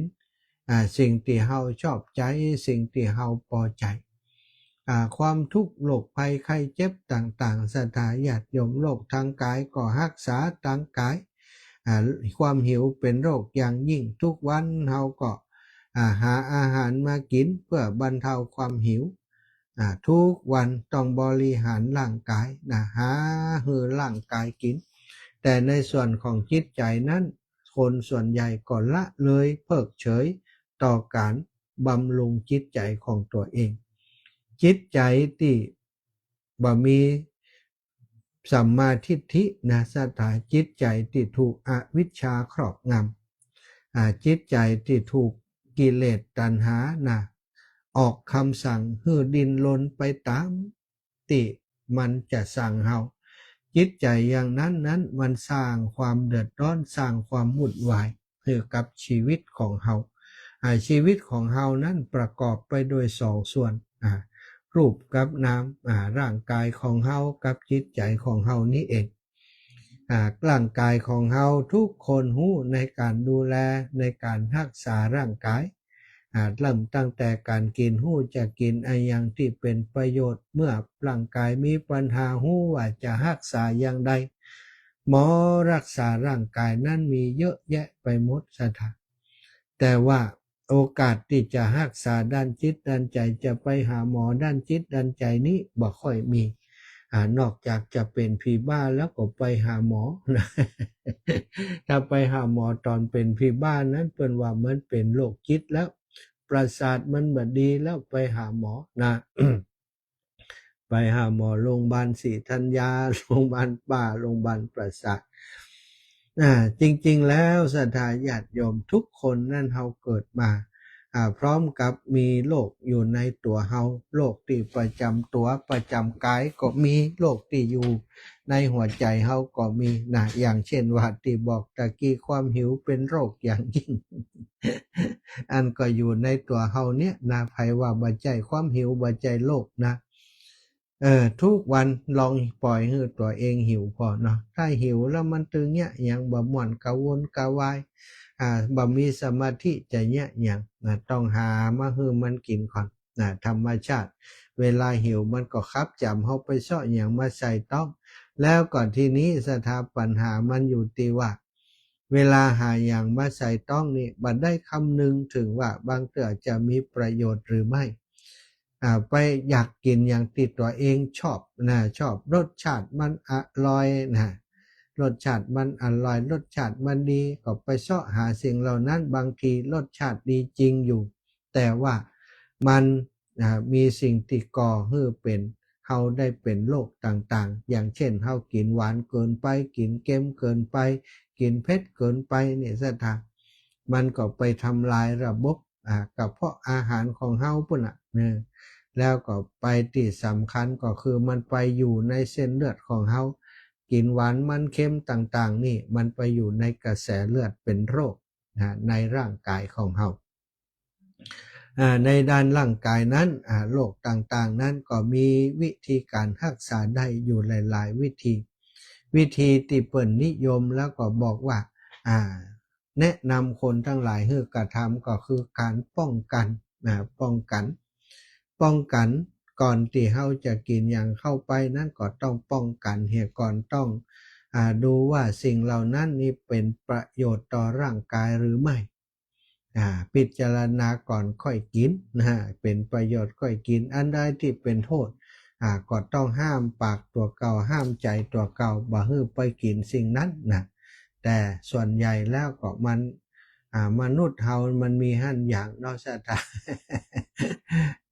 สิ่งที่เฮาชอบใจสิ่งที่เฮาพอใจความทุกข์โรคภัยไข้เจ็บต่างๆสถาญาติโยมโรคทางกายก็รักษาทางกายความหิวเป็นโรคอย่างยิ่งทุกวันเฮาก็หาอาหารมากินเพื่อบรรเทาความหิวทุกวันต้องบริหารร่างกายหาให้ร่างกายกินแต่ในส่วนของจิตใจนั้นคนส่วนใหญ่ก็ละเลยเพิกเฉยต่อการบำรุงจิตใจของตัวเองจิตใจที่บ่มีสัมมาทิฏฐินะสถาจิตใจที่ถูกอวิชชาครอบงำจิตใจที่ถูกกิเลสตัณหาออกคำสั่งให้ดินรนไปตามติมันจะสั่งเฮาจิตใจอย่างนั้นมันสร้างความเดือดร้อนสร้างความวุ่นวายให้กับชีวิตของเฮาชีวิตของเฮานั้นประกอบไปด้วยสองส่วนรูปกับนามร่างกายของเฮากับจิตใจของเฮานี้เองร่างกายของเฮาทุกคนหู้ในการดูแลในการรักษาร่างกายเริ่มตั้งแต่การกินหู้จะกินอย่างที่เป็นประโยชน์เมื่อร่างกายมีปัญหาหู้ว่าจะรักษาอย่างใดหมอรักษาร่างกายนั้นมีเยอะแยะไปหมดสถานแต่ว่าโอกาสที่จะรักษาด้านจิตด้านใจจะไปหาหมอด้านจิตด้านใจนี้บ่ค่อยมีนอกจากจะเป็นผีบ้าแล้วก็ไปหาหมอนะถ้าไปหาหมอตอนเป็นผีบ้านั้นเป็นว่ามันเป็นโรคจิตแล้วประสาทมันบ่ดีแล้วไปหาหมอนะ ไปหาหมอโรงพยาบาลศรีธัญญาโรงพยาบาลป่าโรงพยาบาลประสาทจริงๆแล้วศรัทธาญาติโยมทุกคนนั่นเฮาเกิดมาพร้อมกับมีโรคอยู่ในตัวเฮาโรคที่ประจำตัวประจำกายก็มีโรคที่อยู่ในหัวใจเฮาก็มีอย่างเช่นว่าที่บอกตะกี้ความหิวเป็นโรคอย่างยิ่ง อันก็อยู่ในตัวเฮาเนี่ยไผว่าบ่ใจความหิวบ่ใจโรคทุกวันลองปล่อยให้ตัวเองหิวพอเนาะถ้าหิวแล้วมันตึงเนี่ยอย่างบ่ม่วนกะวนกะวายบ่มีสมาธิจะเนี่ยอย่างต้องหามาให้มันกินก่อนธรรมชาติเวลาหิวมันก็คับจำเฮาไปเซาะอย่างมาใส่ต้องแล้วก่อนทีนี้สถาปัญหามันอยู่ที่ว่าเวลาหาอย่างมาใส่ต้องนี่บ่ได้คำนึงถึงว่าบางเทื่อจะมีประโยชน์หรือไม่ไปอยากกินอย่างที่ตัวเองชอบชอบรสชาติมันอร่อยรสชาติมันอร่อยรสชาติมันดีก็ไปเสาะหาสิ่งเหล่านั้นบางทีรสชาติดีจริงอยู่แต่ว่ามันมีสิ่งที่ก่อให้เป็นเฮาได้เป็นโรคต่างๆอย่างเช่นเฮากินหวานเกินไปกินเค็มเกินไปกินเผ็ดเกินไปเนี่ยซะทางมันก็ไปทำลายระบบกระเพาะอาหารของเฮาปุ่นแล้วก็ไปที่สำคัญก็คือมันไปอยู่ในเส้นเลือดของเฮากินหวานมันเค็มต่างๆนี่มันไปอยู่ในกระแสเลือดเป็นโรคในร่างกายของเฮาในด้านร่างกายนั้นโรคต่างๆนั้นก็มีวิธีการรักษาได้อยู่หลายๆวิธีที่เปิ้นนิยมแล้วก็บอกว่าแนะนำคนทั้งหลายให้กระทำก็คือการป้องกันป้องกันก่อนที่เฮาจะกินอย่างเข้าไปนั้นก็ต้องป้องกันเฮียก่อนต้องดูว่าสิ่งเหล่านั้นนี่เป็นประโยชน์ต่อร่างกายหรือไม่พิจารณาก่อนค่อยกินเป็นประโยชน์ค่อยกินอันใดที่เป็นโทษก็ต้องห้ามปากตัวเก่าห้ามใจตัวเก่าบ่ให้ไปกินสิ่งนั้นแต่ส่วนใหญ่แล้วก็มันมนุษย์เฮามันมีหั่นอย่างเนาะซะท่า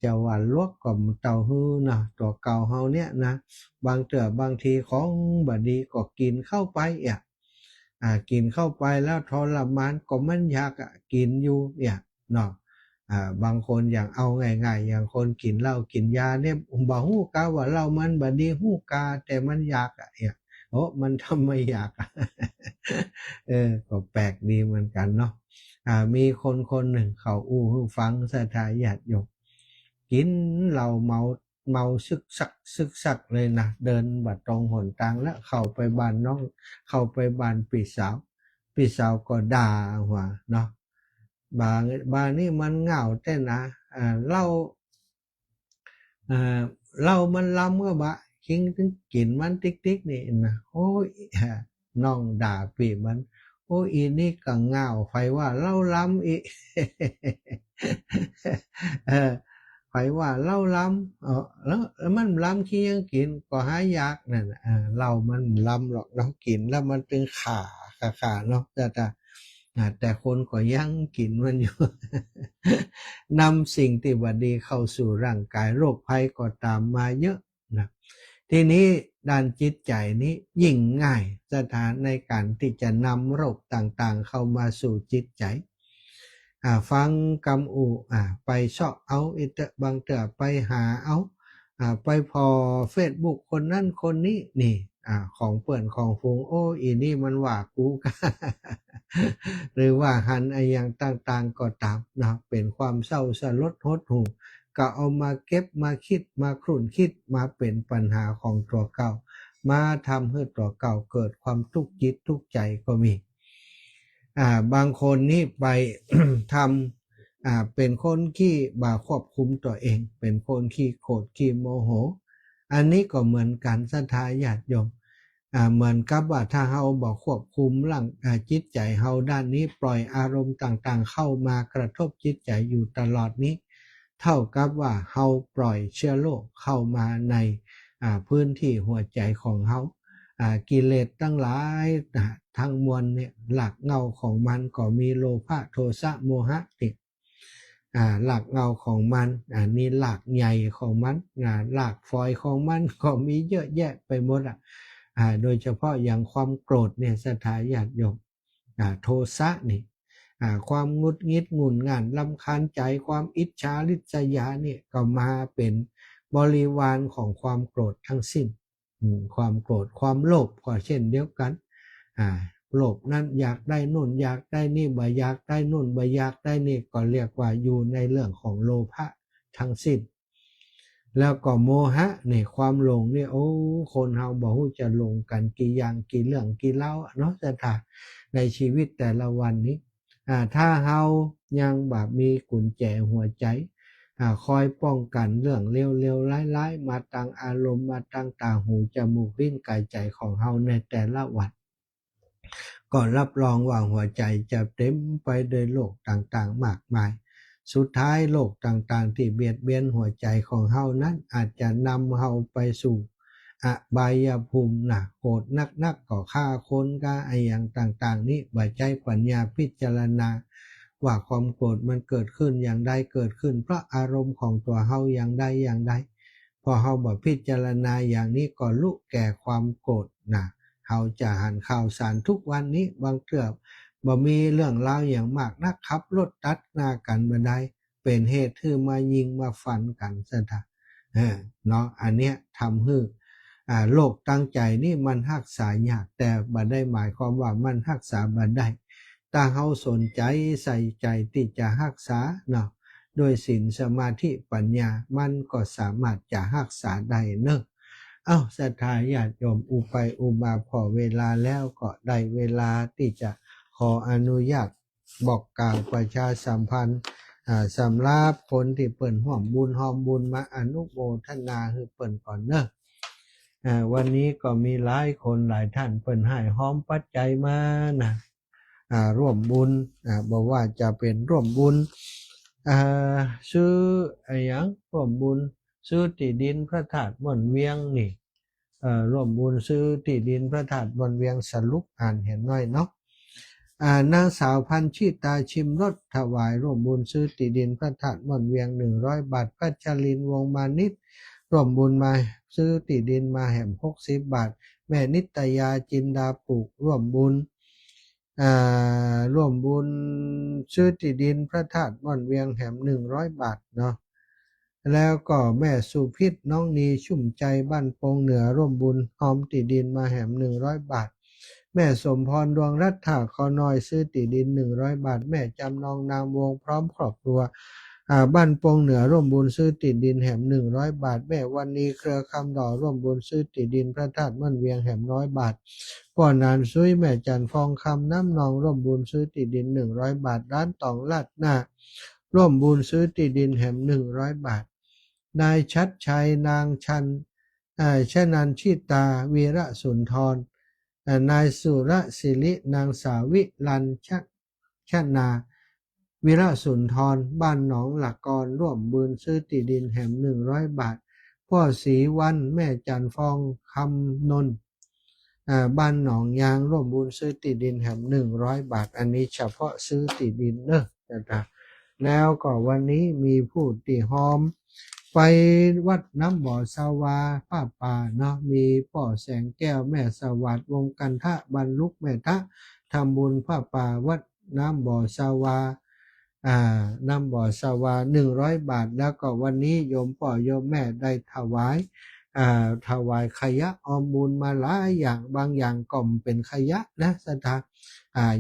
จะว่าลวกกับเต้าหู้นะตัวเก่าเฮาเนี่ยนะบางเทื่อบางทีของบ่ดีก็กินเข้าไป กินเข้าไปแล้วทรมานก็มันอยากกินอยู่เนี่ยเนาะบางคนอย่างเอาง่ายๆอย่างคนกินเหล้ากินยาเนี่ยบ่ฮู้กาว่าเหล้ามันบ่ดีฮู้กาแต่มันอยากเนี่ยโอ้มันทำไมอยากก็แปลกดีเหมือนกันเนาะมีคนหนึ่งเขาอู้ให้ฟังศรัทธาญาติโยมกินเหล้าเมาซึกซักเลยนะเดินบัดตรงหนทางแล้วเข้าไปบ้านน้องเข้าไปบ้านพี่สาวก็ด่าว่าเนาะบ้านนี่มันเหงาแต่นะเหล้ามันล้ำก็บะคิงถึงกินมันติ๊กนี่นะโอ้ยน้องด่าปีมันโอ้อีนี่ก็เหงาไฟว่าเหล้าล้ำอีไฟว่าเหล้าล้ำแล้วมันล้ำขี้ยังกินก็หายากนั่นเหล้ามันล้ำหรอกเนาะกินแล้วมันตึงขาเนาะแต่คนก็ยังกินมันอยู่ นำสิ่งที่บดีเข้าสู่ร่างกายโรคภัยก็ตามมาเยอะนะทีนี้ด้านจิตใจนี้ยิ่งง่ายสถานในการที่จะนำโรคต่างๆเข้ามาสู่จิตใจฟังกำอูไปชอบเอาอิตบางเถื่อไปหาเอาไปพอเฟซบุ๊กคนนั้นคนนี้นี่ของเปื่อนของฟูงโอ้อีนี่มันว่ากูกัน หรือว่าหันอย่างต่างๆก็ตามนะเป็นความเศร้าสลดหดหู่ก็เอามาเก็บมาคิดมาครุ่นคิดมาเป็นปัญหาของตัวเก่ามาทำให้ตัวเก่าเกิดความทุกข์จิตทุกข์ใจก็มีบางคนนี่ไป ทำเป็นคนขี้บ่าควบคุมตัวเองเป็นคนขี้โกรธขี้โมโหอันนี้ก็เหมือนกันศรัทธาญาติโยมเหมือนกับว่าถ้าเราบอกควบคุมร่างจิตใจเราด้านนี้ปล่อยอารมณ์ต่างๆเข้ามากระทบจิตใจอยู่ตลอดนี้เท่ากับว่าเราปล่อยเชื้อโรคเข้ามาในพื้นที่หัวใจของเรากิเลสทั้งหลายทั้งมวลเนี่ยหลักเงาของมันก็มีโลภะโทสะโมหะติดหลักเงาของมันนี่หลักใหญ่ของมันหลักฟอยของมันก็มีเยอะแยะไปหมดโดยเฉพาะอย่างความโกรธเนี่ยศรัทธาญาติโยมโทสะนี่ความงุดงิดงุ่นง่านรำคาญใจความอิจฉาริษยาเนี่ยก็มาเป็นบริวารของความโกรธทั้งสิ้นความโกรธความโลภก็เช่นเดียวกันโลภนั้นอยากได้นู่นอยากได้นี่บ่อยากได้นู่นบ่อยากได้นี่ก็เรียกว่าอยู่ในเรื่องของโลภะทั้งสิ้นแล้วก็โมหะนี่ความหลงนี่โอ้คนเฮาบ่ฮู้จะหลงกันกี่อย่างกี่เรื่องกี่เล่าเนาะแต่ถ้าในชีวิตแต่ละวันนี้ถ้าเฮายังแบบมีกุญแจหัวใจคอยป้องกันเรื่องเลวๆร้ายๆมาตั้งอารมณ์มาตั้งตาหูจมูกลิ้นกายใจของเฮาในแต่ละวันก็รับรองว่าหัวใจจะเต็มไปด้วยโรคต่างๆมากมายสุดท้ายโรคต่างๆที่เบียดเบียนหัวใจของเฮานั้นอาจจะนำเฮาไปสู่อบายภูมิโกรธนักก็ฆ่าคนก็อย่างต่างๆนี้บ่ใจปัญญาพิจารณาว่าความโกรธมันเกิดขึ้นอย่างใดเกิดขึ้นเพราะอารมณ์ของตัวเฮาอย่างใดพอเฮาบ่พิจารณาอย่างนี้ก็ลุแก่ความโกรธเฮาจะหันข่าวสารทุกวันนี้บางเทื่อบ่มีเรื่องราวอย่างมากนักขับรถตัดหน้ากันบ่ได้เป็นเหตุที่มายิงมาฟันกันซะเนาะอันเนี้ยทำให้โรคตั้งใจนี่มันรักษายากแต่บ่ได้หมายความว่ามันรักษาบ่ได้ถ้าเฮาสนใจใส่ใจที่จะรักษาเนาะด้วยศีลสมาธิปัญญามันก็สามารถจะรักษาได้เนอะศรัทธาญาติโยมอุไปอุมาพอเวลาแล้วก็ได้เวลาที่จะขออนุญาตบอกกล่าวประชาสัมพันธ์สำหรับคนที่เปิ่นห่วมบุญมาอนุโมทนาคือเปิ่นก่อนเนอะวันนี้ก็มีหลายคนหลายท่านเปิ่นให้หอมปัจจัยมาร่วมบุญบอกว่าจะเป็นร่วมบุญซื้ออย่างร่วมบุญซื้อที่ดินพระธาตุบ่อนเวียงนี่ร่วมบุญซื้อที่ดินพระธาตุบ่อนเวียงสรุปอ่านเห็นน้อยเนาะนางสาวพันชิตาชิมรสถวายร่วมบุญซื้อที่ดินพระธาตุบ่อนเวียง100 บาทพัชรินวงมานิชร่วมบุญมาซื้อที่ดินมาแห่ม60 บาทแม่นิตยาจินดาปลูกร่วมบุญ ร่วมบุญซื้อที่ดินพระธาตุม่อนเวียงแหม100 บาทเนาะแล้วก็แม่สุพิษน้องนีชุ่มใจบ้านโปงเหนือร่วมบุญหอมที่ดินมาแหม100 บาทแม่สมพรดวงรัตถาคอน้อยซื้อที่ดิน100 บาทแม่จำนองนามวงพร้อมครอบครัวบ้านโปงเหนือร่วมบุญซื้อที่ดินแหม100 บาทแม่วันนี้เครือคำดอร่วมบุญซื้อที่ดินพระธาตุม่อนเวียงแหม100 บาทป่อนานซุยแม่จันฟองคำน้ำนองร่วมบุญซื้อที่ดิน100 บาทร้านตองลาดหน้าร่วมบุญซื้อที่ดินแหม100 บาทนายชัดชัยนางชนันชิตาวีระสุนทรนายสุรศิรินางสาวิลันชนาวีระสุนทรบ้านหนองหลักกรร่วมบุญซื้อที่ดินแหม100 บาทพ่อศรีวันแม่จันฟองคำนนบ้านหนองยางร่วมบุญซื้อที่ดินแหม100 บาทอันนี้เฉพาะซื้อที่ดินเนอะนะครับแล้วก็วันนี้มีผู้ที่หอมไปวัดน้ำบ่อสาวาป้าป่าเนาะมีป่อแสงแก้วแม่สวัสดิ์วงกันทะบรรลุแม่ทะทำบุญผ้าป่าวัดน้ำบ่อสาวาน้ำบ่อสาวา100 บาทแล้วก็วันนี้โยมป่อโยมแม่ได้ถวายขยะออมบุญมาหลายอย่างบางอย่างก็เป็นขยะนะสถาน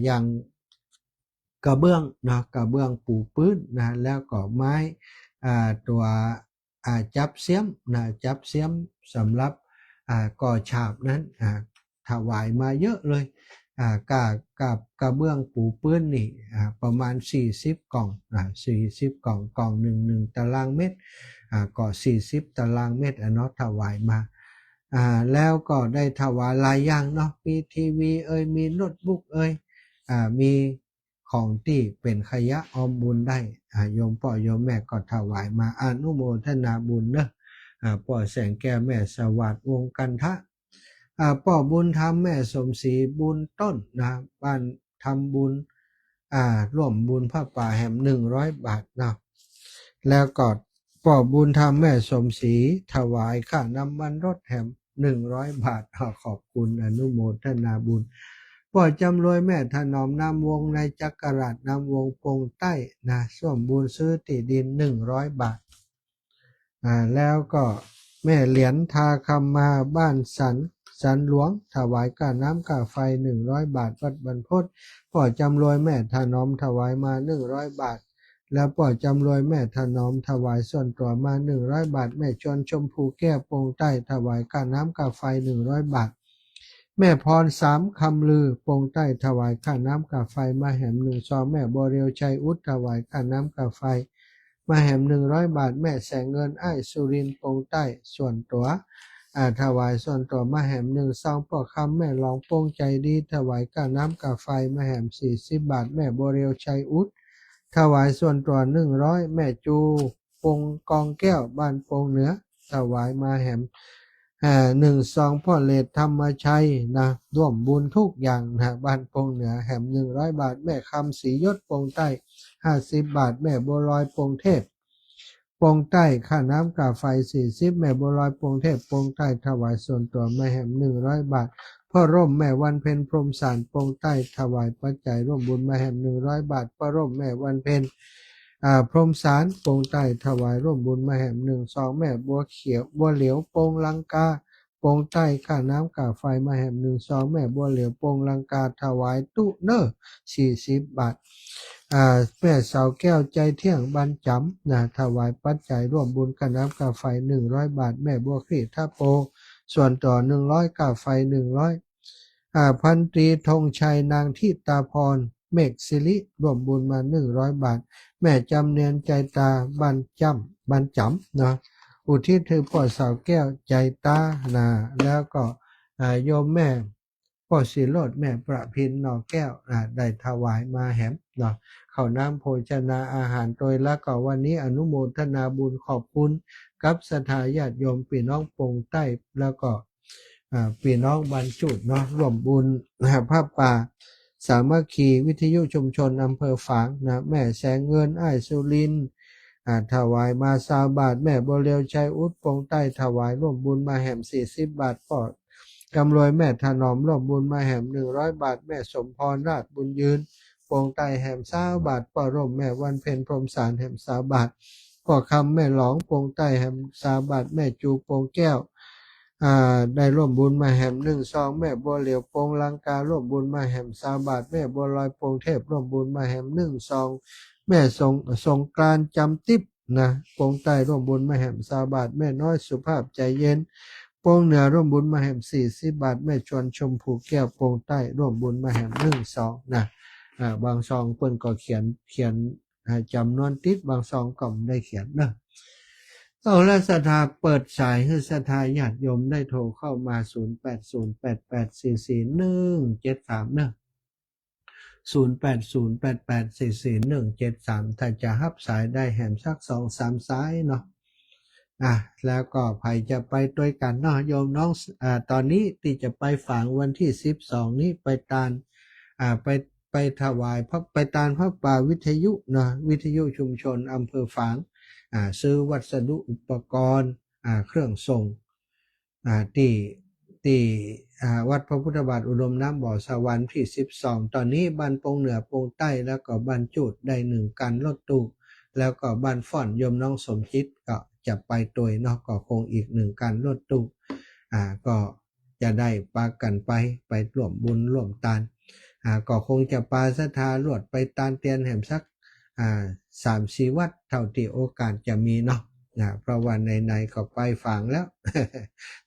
อย่างกระเบื้องนะกระเบื้องปูพื้นนะแล้วก็ไม้ตัวจับเสียมนะจับเสียมสำหรับก่อฉาบนั้นถวายมาเยอะเลยกับกระเบื้องปูพื้นนี่ประมาณ40 กล่อง40 กล่อง1 ตารางเมตรก็40 ตารางเมตรเนาะถวายมาแล้วก็ได้ถวายหลายอย่างเนาะมีทีวีมีโน้ตบุ๊กมีของที่เป็นขยะออมบุญได้โยมพ่อโยมแม่ก็ถวายมาอนุโมทนาบุญเนอะพ่อแสงแก้วแม่สวัสดิ์วงกันทะพ่อบุญธรรมแม่สมศรีบุญต้นนะบ้านทำบุญร่วมบุญผ้าป่าแหม100 บาทนะแล้วก็พ่อบุญธรรมแม่สมศรีถวายค่าน้ำมันรถแหม100 บาทขอบคุณอนุโมทนาบุญพ่อจำรวยแม่ถนอมนำวงในจักราชนำวงปงใต้นะส่วนบุญซื้อที่ดิน100 บาทแล้วก็แม่เหรียญทาคำมาบ้านสันหลวงถวายค่าน้ำค่าไฟ100 บาทวัดบรรพตพ่อจำรวยแม่ถนอมถวายมา100 บาทแล้วพ่อจำรวยแม่ถนอมถวายส่วนตัวมา100 บาทแม่ชวนชมพูแก้วปงใต้ถวายค่าน้ำค่าไฟ100 บาทแม่พร3 คำลือปงใต้ถวายค่าน้ำค่าไฟมาแหม1 ซองแม่บริวชัยอุดถวายค่าน้ำค่าไฟมาแหม100 บาทแม่แสงเงินสุรินทร์ปงใต้ส่วนตัวถวายส่วนตัวมาแหม1 ซองพ่อคำแม่ลองปงใจดีถวายค่าน้ำค่าไฟมาแหม40 บาทแม่บริวชัยอุดถวายส่วนตัว100แม่จูปงกองแก้วบ้านปงเหนือถวายมาแหม1 ซองพ่อเลดธรรมชัยนะร่วมบุญทุกอย่างนะบ้านปงเหนือแหม100 บาทแม่คำศรียศปงใต้50 บาทแม่บัวลอยปงเทพปงใต้ค่าน้ำค่าไฟ40แม่บัวลอยปงเทพปงใต้ถวายส่วนตัวมาแหม100 บาทพ่อร่มแม่วันเพ็ญพรหมสารปงใต้ถวายปัจจัยร่วมบุญมาแหม100 บาทพ่อร่มแม่วันเพ็ญพรหมสารปงใต้ถวายร่วมบุญมาแหม1 ซองแม่บัวเขียวบัวเหลียวปงลังกาปงใต้ค่าน้ำค่าไฟมาแหม1 ซองแม่บัวเหลียวปงลังกาถวายตุเนอร์40 บาทแม่สาวแก้วใจเที่ยงบันจำนะถวายปัจจัยร่วมบุญค่าน้ำค่าไฟ100 บาทแม่บัวขีท่าโปส่วนต่อ100ค่าไฟ100พันตรีธงชัยนางทิตาพรเมฆศิริร่วมบุญมา100 บาทแม่จำเนียนใจตาบันจำนะอุทิศถึงพ่อสาวแก้วใจตานะแล้วก็โยมแม่พ่อศิโรจน์แม่ประพินนอแก้วได้ถวายมาแหมเนาะข้าวน้ำโภชนาอาหารโดยแล้วก็วันนี้อนุโมทนาบุญขอบคุณกับศรัทธาญาติโยมพี่น้องปงใต้แล้วก็พี่น้องบรรจุเนาะร่วมบุญผ้าป่าสามัคคีวิทยุชุมชนอำเภอฝางนะแม่แสงเงินสุรินทร์ถวายมา20 บาทแม่บริวชัยอุดปงใต้ถวายร่วมบุญมาแหม40 บาทพ่อ กำรวยแม่ถนอมร่วมบุญมาแหม100 บาทแม่สมพรราชบุญยืนโปงไตแหม20 บาทป่อร่มแม่วันเพ็ญพรหมสารแหม20 บาทป่อคำแม่หลองโปงไตแหม20 บาทแม่จูโปงแก้วได้ร่วมบุญมาแหม1 ซองแม่บัวเหลียวโปงลังการ่วมบุญมาแหม20 บาทแม่บัวลอยโปงเทพร่วมบุญมาแหม1 ซองแม่สงกรานต์จำติ๊บนะโปงไตร่วมบุญมาแหม20 บาทแม่น้อยสุภาพใจเย็นโปงเหนือร่วมบุญมาแหม40 บาทแม่ชวนชมพูแก้วโปงใต้ร่วมบุญมาแหม1 ซองนะบางซองเปิ้นก็เขียนจำนวนติดบางซองก็ไม่ได้เขียนนะเอาละศรัทธาเปิดสายให้ศรัทธาญาติโยมได้โทรเข้ามา0808844173นะ0808844173ถ้าจะรับสายได้แหมสัก2-3 สายเนาะแล้วก็ใครจะไปด้วยกันเนาะโยมน้องตอนนี้ที่จะไปฝางวันที่12นี้ไปตานไปถวายไปตานพระป่าวิทยุเนาะวิทยุชุมชนอำเภอฝางซื้อวัสดุอุปกรณ์เครื่องส่งที่วัดพระพุทธบาทอุดมน้ำบ่อสวรรค์ที่12ตอนนี้บ้านปงเหนือปงใต้แล้วก็บ้านจูดได้1 กันรถตู้แล้วก็บ้านฟ่อนโยมน้องสมคิดก็จะไปตัวเนาะก็คงอีก1 กันรถตู้ก็จะได้ปากันไปร่วมบุญร่วมทานก็คงจะปาศรัทธาลวดไปตานเตียนแห่มสัก3-4 วัดเท่าที่โอกาสจะมีเนาะเพราะว่าในก็ไปฝังแล้ว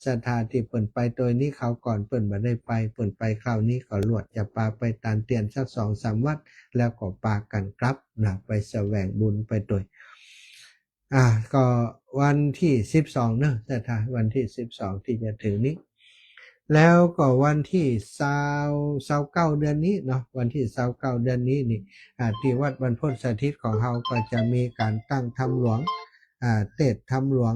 ศรัทธาที่เปิ่นไปตัวนี้เขาก่อนเปิ่นมาได้ไปเปิ่นไปคราวนี้ก็ลวดจะปาไปตานเตียนสัก2-3 วัดแล้วก็ปากันกลับไปแสวงบุญไปตัวก็วันที่12เนอะศรัทธาวันที่12ที่จะถึงนี้แล้วก็วันที่29เดือนนี้เนาะวันที่29เดือนนี้นี่ที่วัดบรรพตสถิตของเราก็จะมีการตั้งธรรมหลวงเทศธรรมหลวง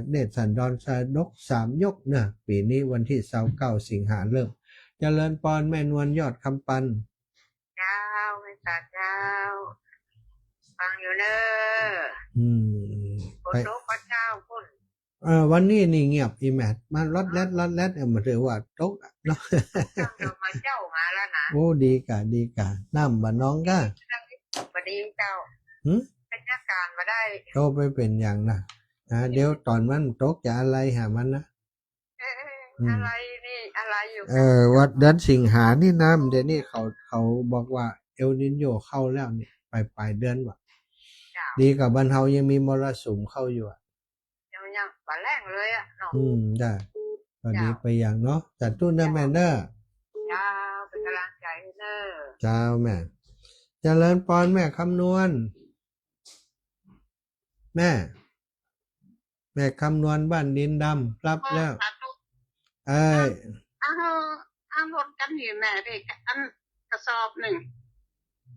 เดชสันดรสดก3 ยกเนอะปีนี้วันที่29สิงหาเริ่มเจริญพรแม่นวลยอดคำปันเจ้าไม่ตัดเจ้าฟังอยู่เนอะคนโลกพระเจ้าคนวันนี้นี่เงียบอีแมทมันรถแรดมาถือว่าตกเนาะมาเจ้ามาแล้วนะโอ้ดีกะน้ำบ่น้องก็บ่ดีเจ้าเป็นอาการมาได้โตไปเป็นอย่างนะเดี๋ยวตอนมันตกจะอะไรหามันนะอะไรนี่อะไรอยู่วัดเดือนสิงหานี่น้ำเดี๋ยวนี้เขาบอกว่าเอลนิโญเข้าแล้วนี่ปลายเดือนว่ะดีกับบ้านเฮายังมีมรสุมเข้าอยู่ยังป่าแรงเลยเนาะได้ก็ดีไปอย่างเนาะจัดตู้นะแม่เนอะเจ้าเป็นกำลังใจเนอะเจ้าแม่เจริญพรแม่คำนวณแม่คำนวณบ้านดินดำรับแล้วเอารถกันอยู่แม่เด็กอันกระสอบหนึ่ง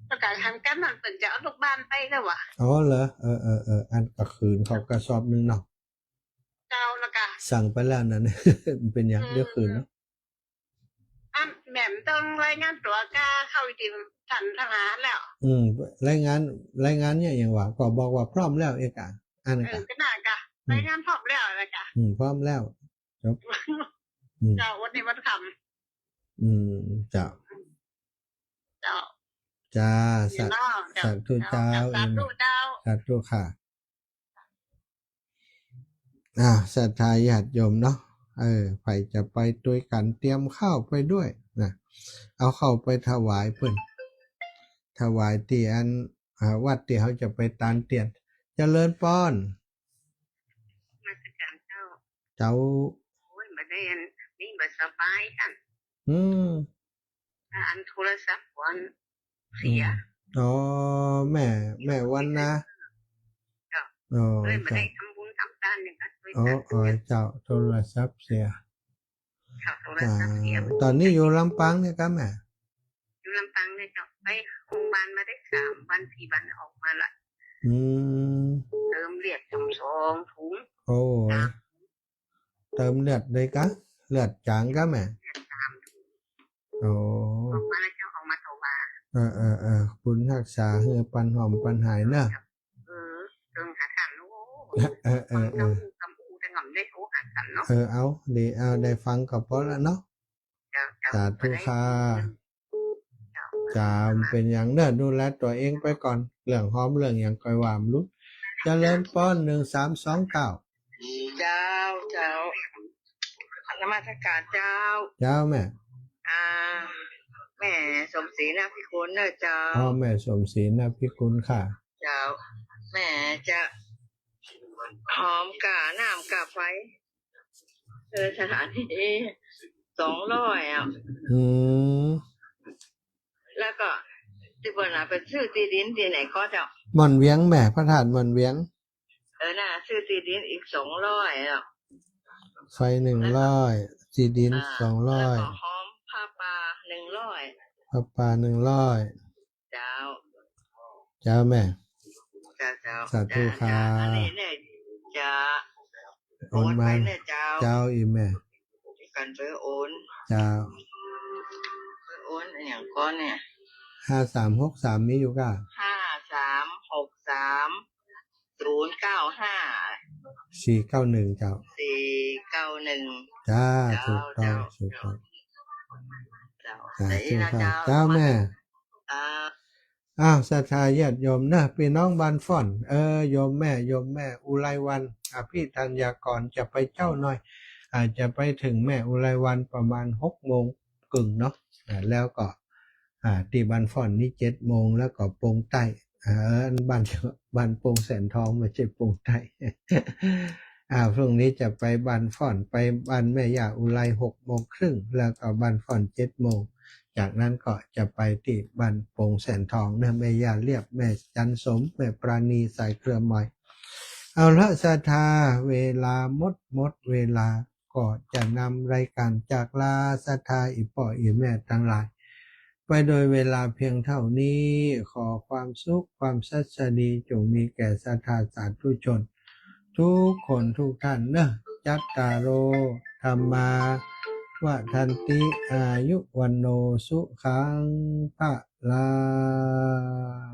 ประกาศทำกันมันเป็นจะเอาลูกบ้านไปแล้ววะอ๋อเหรออันกระคืนเขากระสอบหนึ่งเนาะเจ้าละกะสั่งไปแล้วนั่นมันเป็นอย่างเดียวคืนเนาะแม่ต้องรายงานตัวกาเข้าไปถึงทันทหารแล้วรายงานเนี่ยอย่างว่าก็บอกว่าพร้อมแล้วเอกะอันนั้นก็น่ากะรายงานพร้อมแล้วละกะพร้อมแล้วจบเจ้าวันนี้วันคำเจ้าสัตว์ทุเจ้าสัตว์ทุค่ะศรัทธาญาติโยมเนาะไปจะไปด้วยกันเตรียมข้าวไปด้วยนะเอาเข้าไปถวายเพิ่นถวายที่อันวัดที่เขาจะไปตานเตียนเจริญพรเจ้าโอ้ยมาได้นี่มาสบายกันอันโทรศัพท์วันเสียแม่วันนะเลยมาได้ทำบุญทำทานอย่างนั้นเจ้าโทรศัพท์เสียตอนนี้อยู่ลำปางเนี่ยครับแม่อยู่ลำปางเนี่ยเจ้าไปโรงพยาบาลมาได้3 วัน 4 วันออกมาละเติมเลือด2 ถุงโอ้เติมเลือดเลยกะเลือดจางกะแม่3 ถุงออกมาแล้วเจ้าออกมาถวายคุณรักษาให้ปันหอมปันหายเนอะเติมหาทันลูกกำอูแต่งำได้โทรหาทันเนาะเอาดีเอาได้ฟังก็พอแล้วเนาะ สาธุค่ะ เจ้า จะเป็นอย่างเนิ่นดูแลตัวเองไปก่อนเรื่องหอมเรื่องอย่างก่อยวามรู้เจริญป้อน1329เจ้านมัสการเจ้า เจ้าแม่ แม่สมศรีนะพี่คุณเนอะเจ้า พ่อแม่สมศรีนะพี่คุณค่ะ เจ้าแม่จะหอมกาน้ำกาไฟสถานที่200อ่ะ อืม แล้วก็ที่เปิดน่ะเป็นชื่อตีดินที่ไหนก็เจ้า หม่อนเวียงแม่พระธาตุหม่อนเวียง น่ะชื่อตีดินอีก200อ่ะ ไฟ100จีดิน แล้วก็ 200 หอมผ้าป่า100 พระป่า100 เจ้า เจ้าแม่ เจ้า สาธุค่ะ อันนี้เนี่ยจะโอ โอน นไป มา เนี่ยเจ้า เจ้าอีแม่ กันไปโอน เจ้า ไปโอนอย่างก้อนเนี่ย 5363มีอยู่ก่ะ 5363095491 491เจ้าจ้าถูกต้องถูกต้อง เจ้า สา แต่ ธุ นะ ค่ะ เจ้า เจ้าแม่ อ่า ศรัทธาญาติโยมนะพี่น้องบ้านฟ่อนโยมแม่อุไรวันพี่ธัญญากรจะไปเจ้าหน่อย อาจจะไปถึงแม่อุไรวันประมาณ6 โมงกึ่งเนาะแล้วก็ที่บ้านฟ่อนนี่7 โมงแล้วก็ปงใต้บ้านปงแสนทองไม่ใช่ปงใต้ พรุ่งนี้จะไปบ้านฟ่อนไปบ้านแม่ย่าอุไร6 โมงครึ่งแล้วก็บ้านฟ่อน7 โมงจากนั้นก็จะไปที่บ้านโป่งแสนทองนะแม่ย่าเรียบแม่จันสมแม่ปราณีสายเครือไม้เอาละศรัทธาเวลาหมดเวลาก็จะนำรายการจากลาศรัทธาอีพ่ออีแม่ทั้งหลายไปโดยเวลาเพียงเท่านี้ขอความสุขความสัสดีจงมีแก่ศรัทธาสาธุชนทุกคนทุกท่านเนอะจัตตารโอธรรมาวะทันติอายุวันโนสุขังภะลัง